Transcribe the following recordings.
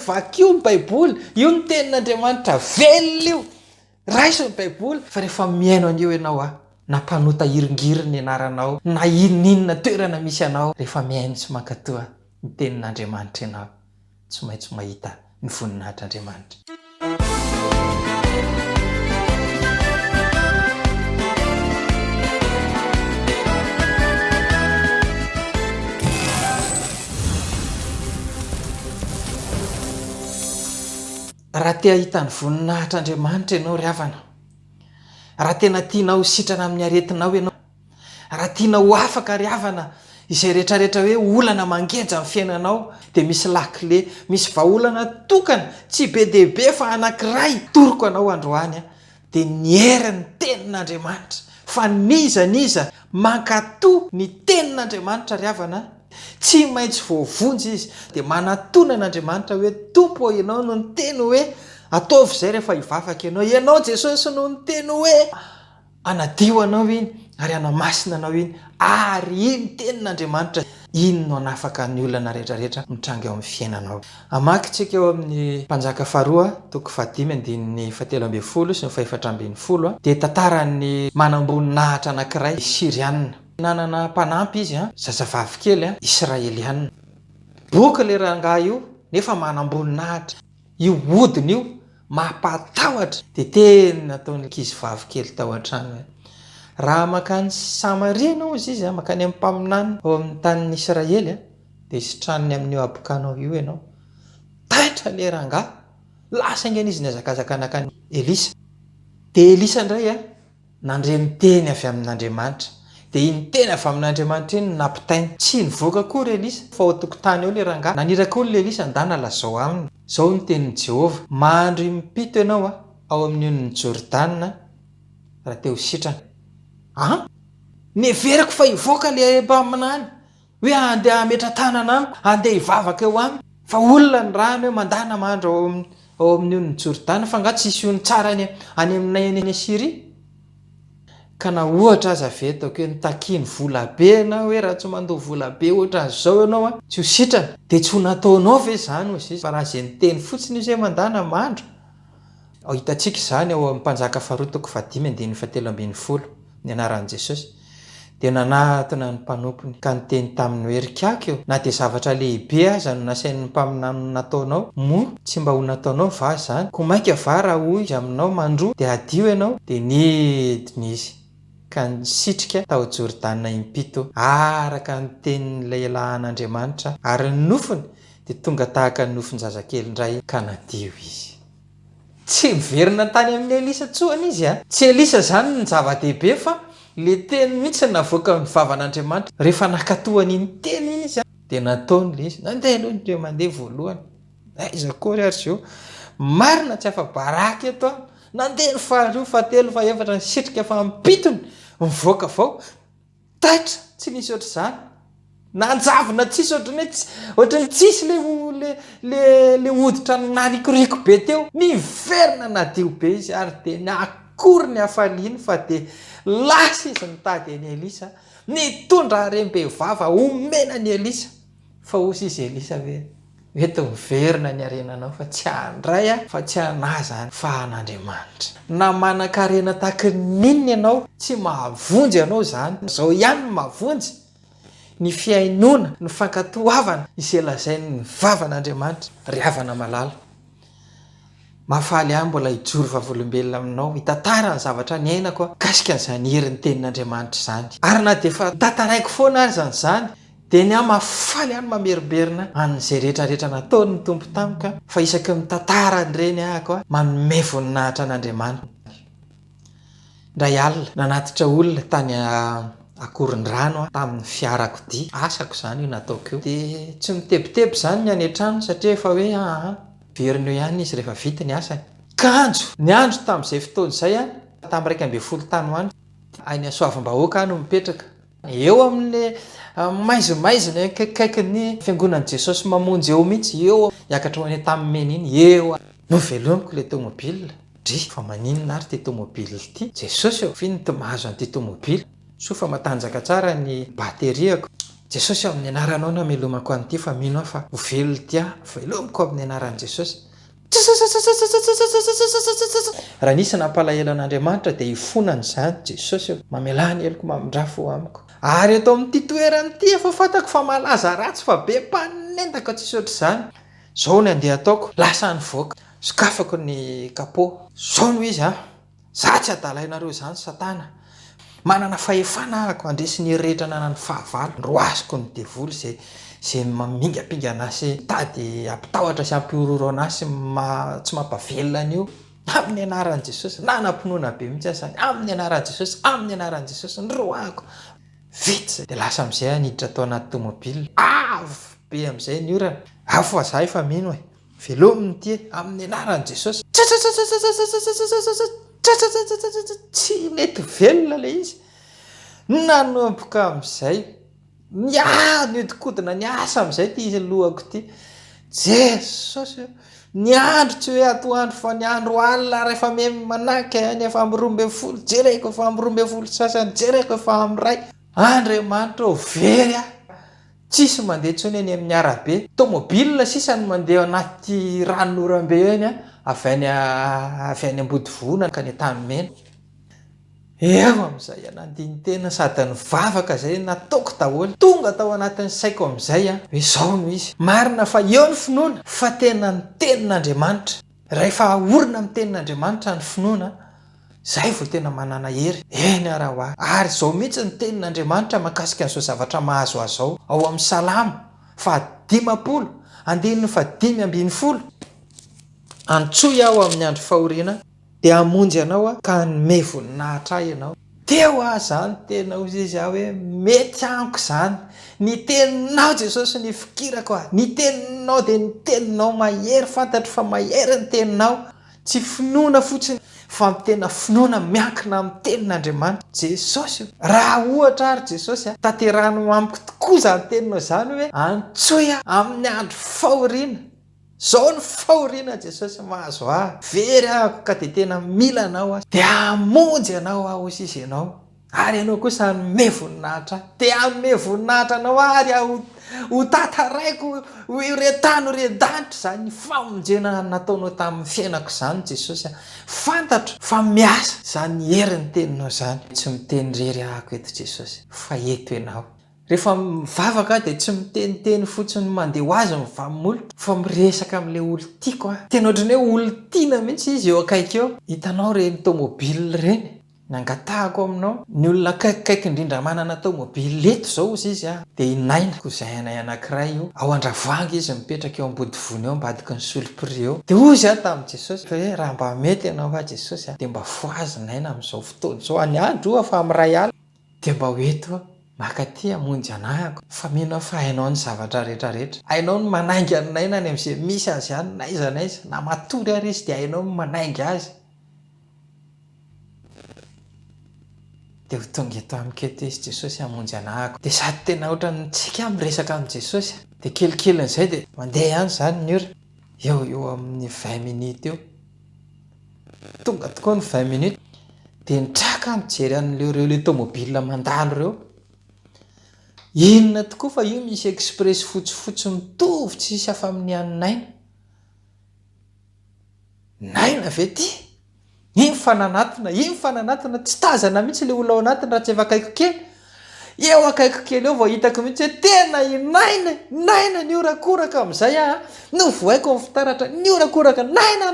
Vakio ny baiboly, io ny tenin'Andriamanitra velona io. Raiso ny baiboly fa rehefa miaino an'io ianao na mpanota hiringiriny anaranao, na ininona toerana misy anao, rehefa miaino sy mankatoa ny tenin'Andriamanitra ianao, tsy maintsy mahita ny voninahitr'Andriamanitra. Raha te hahita ny voninahitr'Andriamanitra ianao ry havana, raha tena tianao sitrana amin'ny aretinao ianao, raha tianao afaka ry havana izay rehetrarehetra hoe olana mangeja amin'ny fiainanao, dia misy lakile, misy vahaolana tokana tsy be dehibe fa anankiray toroko anao androany, dia ny herin'ny tenin'Andriamanitra. Fa niza mankatoa ny tenin'Andriamanitra ry havana, tsy maintsy voavonjy izy, dia manatona n'Andriamanitra hoe tompo ianao no ny teny hoe ataovy izay rehefa hivavaka ianao. Ianao Jesosy no ny teny hoe anadio anao iny ary anamasina anao iny, ary iny tenin'Andriamanitra iny no anafaka ny olana rehetrarehetra mitranga eo amin'ny fiainanao. Amakintsika eo amin'ny Mpanjaka faharoa, toko 5:17 sy 4:10, dia tantaran'ny manamboninahitra anankiray Sirianina. Nanana mpanampy izy, zazavavy kely Israelianina. Boky le rangahy io nefa manamboninahitra. Io hodiny io mampatahotra, dia teny nataony ankizy vavy kely tao an-trano. Raha makany Samaria ianao izy makany amin'ny mpaminany ao amin'ny tanin'ny Israely, dia sitranony amin'io abokanao io ianao. Taitra le rangahy, lasa ingany izy niazakazaka nakany Elisa. Dia Elisa indray nandreny teny avy amin'Andriamanitra. Dia iny teny avy amin'Andriamanitra iny nampitainy. Tsy nivoaka kory Elisa fa ao tokotany ao le rangahy. Naniraka olona Elisa ndana lazao aminy. Zao ny tenin'i Jehovah: mandro impito ianao ao amin'ion'ny Jordana raha te ho sitrana. Neveriko fa hivoaka le mpaminany hoe andeha hametra tanana amiko, andeha hivavaka eo aminy. Fa olona ny rano hoe mandana mandro ao amin'ion'ny Jordana, fa nga tsisy ony tsara any aminay any Siria. Ka na ohatra aza ve ataoko hoe nitakiany volabe na hoe raha tsy mandoa volabe ohatra an'izao ianao tsy ho sitrana, dia tsy ho nataonao ve izany hozy izy? Fa raha izay niteny fotsiny izy hoe mandana mandro. Hitantsika izany ao amin'ny Mpanjaka faharoa, toko 5:17, ny anaran'i Jesosy. Dia nanatona ny mpanompony ka niteny taminy hoe rikako eo, na dia zavatra lehibe aza no nasain'ny mpaminany nataonao, moa tsy mba ho nataonao va izany? Ko maika va raha hoy izy aminao mandroa dia adio ianao? Dia nidina izy ka nisitrika tao Jordana impito araka ny tenin'ilay lahan'Andriamanitra, ary ny nofony dia tonga tahaka ny nofon-jazakely indray ka nadio izy. Tsy miverina tany amin'ny Elisa tsoany izy Tsy Elisa izany ny zava-dehibe, fa le teny mihitsy navoaka ny vavan'Andriamanitra. Rehefa nakatoany iny teny iny izy dia nataony le izy nandeha aloha ndreo mandeha voalohany. Aiza kory ary zio, marina tsy afa-baraky eto nandeha ny faharoa, fahatelo, fahaefatra, nisitrika fa mpitony mivoaka vao. Taitra, tsy nisy ohatr' izany. Nanjavona tsisy ohatrany tsisy le hoditra narikoriko be teo. Niverina nadio be izy, ary dia nakory ny hafaliany fa dia lasa izy nitady any Elisa, nitondra harem-behivava omena ny Elisa. Fa hozy izy Elisa hoe eto miverina ny harenanao fa tsy handray fa tsy hanaza fa an'Andriamanitra. Na manan-karena tahaka ninona ianao, tsy mahavonjy ianao izany. Zao ihany no mahavonjy ny fiainona, ny fankatoavana izay lazain'ny vavan'Andriamanitra. Ry havana malala, mahafaly ahy mbola hijoro vavolombelona aminao, hitantara ny zavatra niainako kasika an'izany herin'ny tenin'Andriamanitra izany. Ary na dia efa tantaraiko foana aza izany, dia ny ahy mahafaly ahy mameriberina an'izay rehetrarehetra nataony ny Tompo tamiko, fa isaky mitantara an'ireny ahako manome voninahitra an'Andriamanitra. Ndray alina nanatitra olona tany Akorondrano tamin'ny fiarakodia. Asako izany io nataoko io. Dia tsy mitebiteby izany ny any an-trano satria efa hoe verina eo ihany izy rehefa vita ny asany. Kanjo ny andro tamin'izay fotoana izay tamin'ny 12 tany hoany, any Soavam-bahoaka no mipetraka. Eo amin'ny maizimaizina kaikaiky fiangonan'i Jesosy mamonjy eo mihitsy, eo hiakatra ho any tamin'ny mena iny, eo novelomiko le tomobile. Dry fa maninona ary ty tomobile ty? Jesosy eo, finy ty mahazo an'ity tomobile? So fa matanjaka tsara ny bateriako. Jesosy ao amin'ny anaranao namelomako an'ity fa mino aho fa velo dia velomiko amin'ny anaran'i Jesosy. Raha nisy nampalahelo an'Andriamanitra dia hifonany izany Jesosy mamelany heloko mamindrafo amiko. Ary eto amin'ity toerany ity efa fantako fa malaza ratsy fa be mpanendaka tsisy ohatr'izany. Zao ny andeha ataoko, lasa nivoaka, sokafako ny kapô. Zao no izy za tsy adalainareo izany Satana. Manana fahefana ahako andresy ny rehetra nanany fahavalo, roasiko ny devoly zay mamingapinga anazy tady ampitahotra sy ampiororo anazy tsy mampavelona an'io amin'ny anaran'i Jesosy. Na nampinoana be mihitsy azany amin'ny anaran'i Jesosy, amin'ny anaran'i Jesosy ndroako. Vitsy zay dia lasa amin'izay niditra tao anaty tomobila. Avo be amin'izay ny orana. Fa za efa mino velominy ity amin'ny anaran'i Jesosy. Tsy mety velona le izy. Nanomboka amin'izay nihodikodina niasa amin'izay ty izy lohako ty. Jesosy, ny andro tsy hoe atoandro fa ny andro alina rehefa manaka any efa amin'ny 12, jereko efa amin'ny 12 sasany, jereko efa amin'ny 1. Andriamanitra very tsisy mandeha tsony eny amin'ny arabe. Tomobila sisa ny mandeha anaty ranonorambe eny avy any Ambodivona ka ny Tanimena. Eo amin'izay nandiny tena sady nivavaka zay nataoko daholo. Tonga tao anatin'ny saiko amin'izay hoe zao no izy. Marina fa eo ny finoana fa tena ny tenin'Andriamanitra. Rehefa orina amin'ny tenin'Andriamanitra ny finoana, zay vao tena manana hery. Eny ara ho ary zao mihitsy ny tenin'Andriamanitra mahakasika an'izao zavatra mahazo azao ao amin'ny Salamo 5:5. Antsoy aho amin'ny andro fahoriana dia hamonjy anao ka hanome voninahitra ahy ianao. Teo zany tena hozy izy hoe mety amiko zany. Ny teninao Jesosy ny fikirako ny teninao dia ny teninao mahery, fantatro fa mahery ny teninao. Tsy finoana fotsiny fa tena finoana miankina amin'ny tenin'Andriamanitra Jesosy. Raha ohatra ary Jesosy tanterahano amiko tokoa izany teninao izany hoe antsoy amin'ny andro fahoriana. Zao ny fahoriana Jesosy mahazo very ahako ka dia tena mila anao dia hamonjy anao hozy izy ianao. Ary ianao kosa hanome voninahitra. Dia hanome voninahitra anao ary ho tataraiko ho retano redanitra izany ny famonjena nataonao tamin'ny fiainako izany Jesosy. Fantatro fa miasa izany herin'ny teninao izany. Tsy miteny rery ahako eto Jesosy fa eto ianao. Rehefa mivavaka dia tsy miteniteny fotsiny mandeha ho azy mivamolo fa miresaka amin'ilay olo tiako tena ohatrany hoe olo tiana mihitsy izy eo akaiky eo. Hitanao reny tomobile reny nangatahako aminao. Ny olona akaikikaiky indrindra manana tomobile eto zao izy dia inaina kozaina anankiray io ao Andravoahangy izy mipetraka eo Ambodivona eo ambadiky ny Solipri eo. Dia hozy tamin'i Jesosy hoe raha mba mety ianao Jesosy dia mba foazinaina amin'izao fotoana zao any andro fa amin'ny 1 alina dia mba hoeto makaty hamonjy anahako. Fa mino fa hainao ny zavatra rehetrarehetra. Hainao ny manaingy aninaina any amin'izay misy azy ihany naiza na matory ary izy dia hainao ny manaingy azy. Dia ho tonga eto amiko eto izy Jesosy hamonjy anahako. Dia sady tena ohatrany tsika miresaka amin'ny Jesosy dia kelikely an'izay dia mandeha ihany izany ny ora. Eo amin'ny 20 minutes eo. Tonga tokoa ny 20 minutes dia nitraka mijery an'ireo tomobile mandalo ireo. Inona tokoa fa io misy express fotsifotsy mitovy tsisy afa amin'ny aninaina. Naina ve ty? Iny fananatona tsy tazana mihitsy ilay olona ao anatiny raha tsy efa akaiko kely. Eo akaiko kely eo vao hitako mihitsy hoe tena inaina ny orakoraka amin'izay no vohaiko amin'ny fitaratra ny orakoraka naina.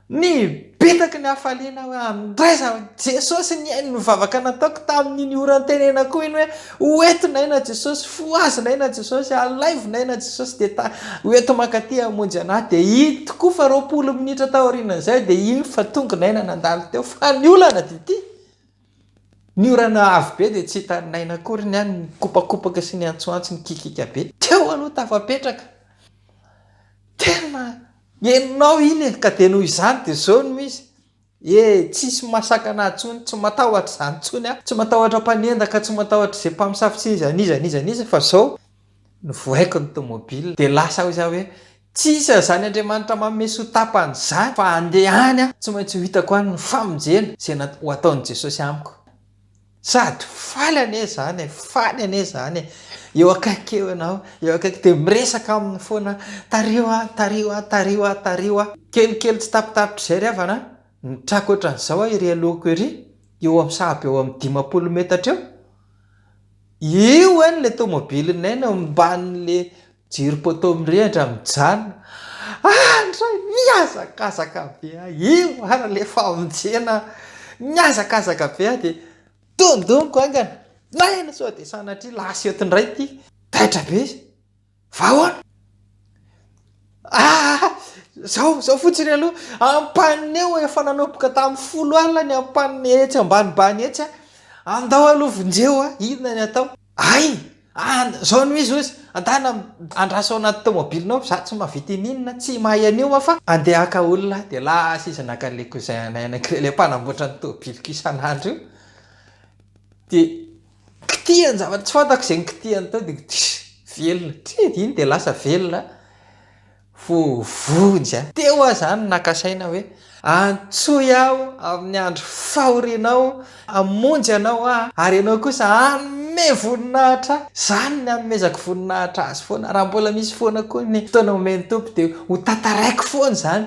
Ny bitaky ny hafaliana hoe andraisa Jesosy ny ainy mivavaka nataoko tamin'iny orany tenenako iny hoe oeto naina Jesosy, foazy naina Jesosy, alaivo naina Jesosy dia oeto makaty hamonjy anahy dia iny tokoa fa 20 minitra taorianan'izay dia iny fa tonga naina nandalo teo fa ny olana dity. Ny orana avy be dia tsy hitany naina akory ny any kopakopaka sy ny antsoantso ny kikika be. Teo aloha tafapetraka. Tena enao iny ka dia noho izany dia zao no misy. Tsisy masakana antsony, tsy matahotra izany ntsony tsy matahotra mpanendaka, tsy matahotra izay mpamosavy iza fa zao novohaiko ny tomobile dia lasa ho izaho hoe tsisy azany Andriamanitra manome sotapany izany fa andeha any tsy maintsy ho hitako any ny famonjena izay ho ataon'i Jesosy amiko. sady faly ane zany faly ane zany eo akaiky eo ianao eo akaiky de miresaka amin'ny foana tario kelikely tsy tapitapitra zay ry havana nitrako ohatran'izao iry alohako iry eo amin'ny sahaby eo amin'ny 50 metatra eo io any le tômôbilinay no mban'le jiro poto mirehatra mijanona andray miazakazaka be io ara le famonjena miazakazaka be de tondoniko aingana naina sao de sanatria lasy etindray ty taitra be izy vahoana zao fotsiny aloha ampaneo efa nanomboka tamin'ny 10 alina ny ampaniny etsy ambanibany etsy andao aloha vonjeo inona ny atao zao no izy ozy andana andraso anaty tômôbilinao za tsy mahavita ininona tsy mahay anio fa andeha aka olona de lasa izy nakaleko zay anay anakireo le mpanamboatra ny tômôbiliko isan'andro io de kitihany zavatra tsy fantako zay nikitihany tao de velona iny de lasa velona vovonjy teo a zany nakasaina hoe antsoy aho amin'ny andro fahorinao amonjy anao ary ianao kosa anome voninahitra zany ny anomezako voninahitra azy foana raha mbola misy foana koa ny fotoana omeny tompo de ho tantaraiko foana zany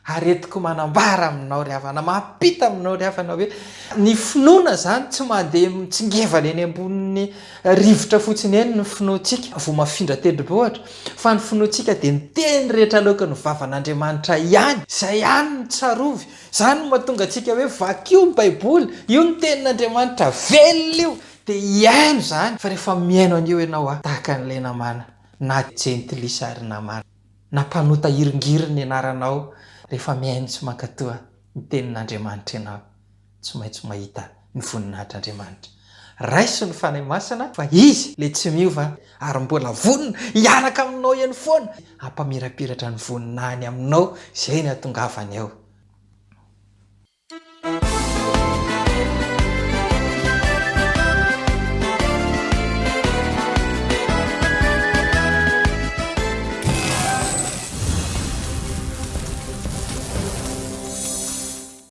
aretiko manambara aminao ry havana mampita aminao ry havana hoe ny finoana zany tsy mandeha mitsingevana eny ambonin'ny rivotra fotsiny eny ny finoantsika vo mafindra tendrombohitra fa ny finoantsika de ny teny rehetra aloka ny vavan'Andriamanitra ihany zay ihany ny tsarovy zany no mahatonga antsika hoe vakio ny baiboly io ny tenin'Andriamanitra velona io de iaino zany fa rehefa miaino an'io ianao tahaka n'ilay namana na jentilisa ary namana na mpanota hiringiriny ny anaranao rehefa miaino tsy mankatoa ny tenin'Andriamanitra ianao tsy maintsy mahita ny voninahitr'Andriamanitra raiso ny fanahy masina fa izy le tsy miova ary mbola vonina hiaraka aminao ihany foana hampamirapiratra ny voninahiny aminao zay ny atongavany eo